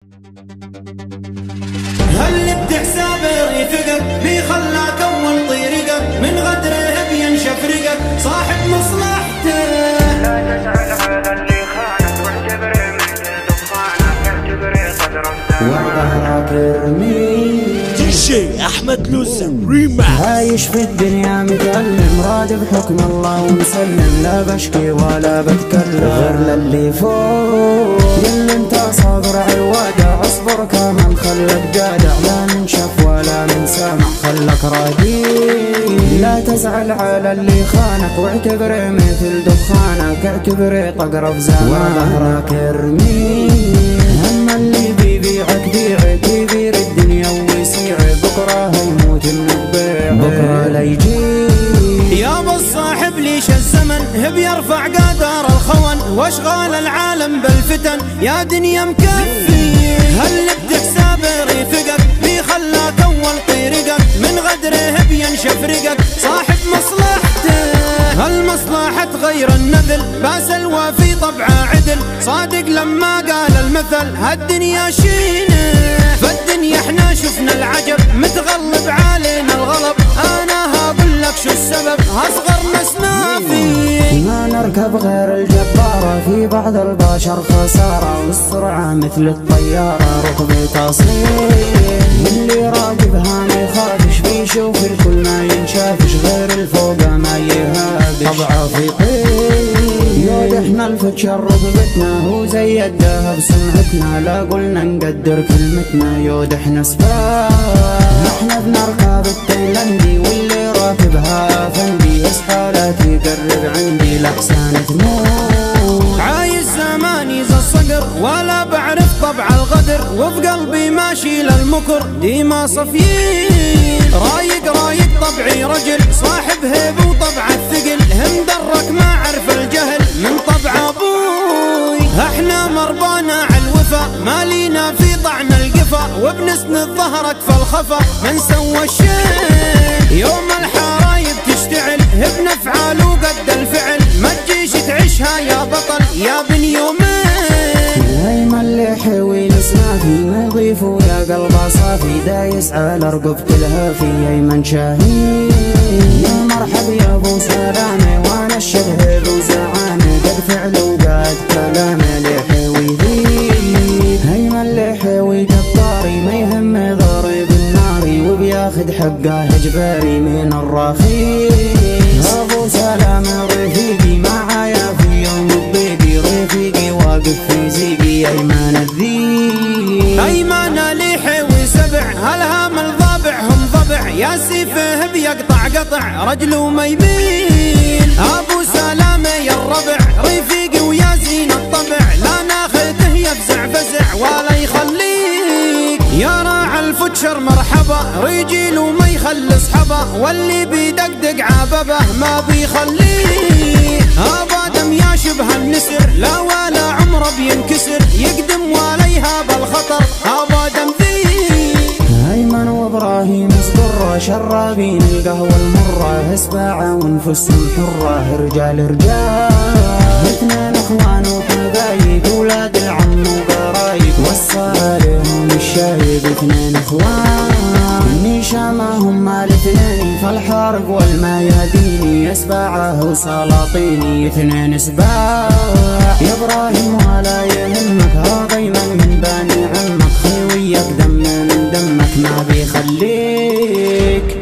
هل بتحساب رفقك بيخلاك اول طريقك من غدره بينشف رقك صاحب مصلحته. لا تسأل على اللي خانك واعتبره مثل دخانك اعتبره قدرك وظهرك ارمي. دي جي احمد لوزة ريماكس. عايش في الدنيا متألم راضي بحكم الله ومسلم، لا بشكي ولا بتكلم غير للي فوق. يلي انت صابر عالوادع اصبر كمان خلك جادع، لا ننشف ولا من سامع خلك راضي. لا تزعل على اللي خانك واعتبره مثل دخانك اعتبره طقرة في زمان وظهرك ارمي. هم اللي بيبيعك بيعك يبير الدنيا ويسيع بكره هيموت النبيع بكره لا يجي. يابا الصاحب ليش الزمن بيرفع قدر الخون واشغال العالم بالفتن يا دنيا مكفي. هل بتحساب رفقك بيخلاك اول طريقك من غدره بينشف رقك صاحب مصلحته. هل مصلحة غير النذل باس الوافي طبعه عدل صادق لما قال المثل هالدنيا شينه. فالدنيا احنا شفنا العجب متغلب علينا الغلب. انا هقول لك شو السبب اصغر نسنا فيه. ما نركب غير الجبارة في بعض البشر خسارة والسرعة مثل الطيارة ركبة تصير. اللي راقبها ما يخافش بيشوف الكل ما ينشافش غير الفوق ما يهابش طبعه في طير. يود احنا الفتشر ركبتنا هو زي الذهب سمعتنا لا قلنا نقدر كلمتنا. يود احنا سباح احنا بنركب التايلاندي واللي راكبها فندي اسحالات يقرب عندي لحسان تموت. عايز زماني زي الصقر ولا بعرف طبع الغدر وفي قلبي ماشي للمكر ديما صفيين. رايق طبعي رجل صاحب هيب وطبع الثقل هم درك ما عرف الجهل من طبع ابوي. احنا مربانا عالوفا مالينا في طعن القفا وبنسند ظهرك في الخفا من سوى الشيء. يوم الحرايب تشتعل بنفعال وقد الفعل ما تجيش تعيشها يا بطل يا بن يومين. هيما اللي حوي لسنافي نظيف ويا قلبه صافي دايس على رقبة الهافي هيمن شاهين. يا مرحب يا ابو سلامه وانا الشبهب وزعامه قد فعل وقد كلامه اللي حوي ذي. هيما اللي حوي كباري ما يهم ضارب الناري وبياخد حقه اجباري من الرخيص. ابو سلامه رفيقي معايا في يوم الضيقي رفيقي واقف في زيقي ايمان الذيب. ايمان اللي حوي سبع هالهام الضابع هم ضبع يا سيفه بيقطع قطع رجله ما يميل. ابو سلامه يا الربع رفيقي ويا زين الطبع لا ناخذه يفزع فزع ولا يخليك. يا راعي الفتشر مرحبا رجيل وما يخلص حبا واللي بيدقدق عببه ما بيخليه. ابادم يا شبه النسر لا ولا عمره بينكسر يقدم ولا يهاب الخطر ابادم ذي. هيمن وابراهيم اصبر شرابين القهوة المرة اسباعة وانفسهم حرة رجال اثنين اخوان وحبايب ولاد العم وقرايب وصى عليهم الشايب. اثنين اخوان نشامهم مال اثنين فالحارق والمياديني اسباعه وسلاطيني. اثنين اسباع يا ابراهيم ولا يهمك هذا من بني عمك خويك دم من دمك ما بيخليك.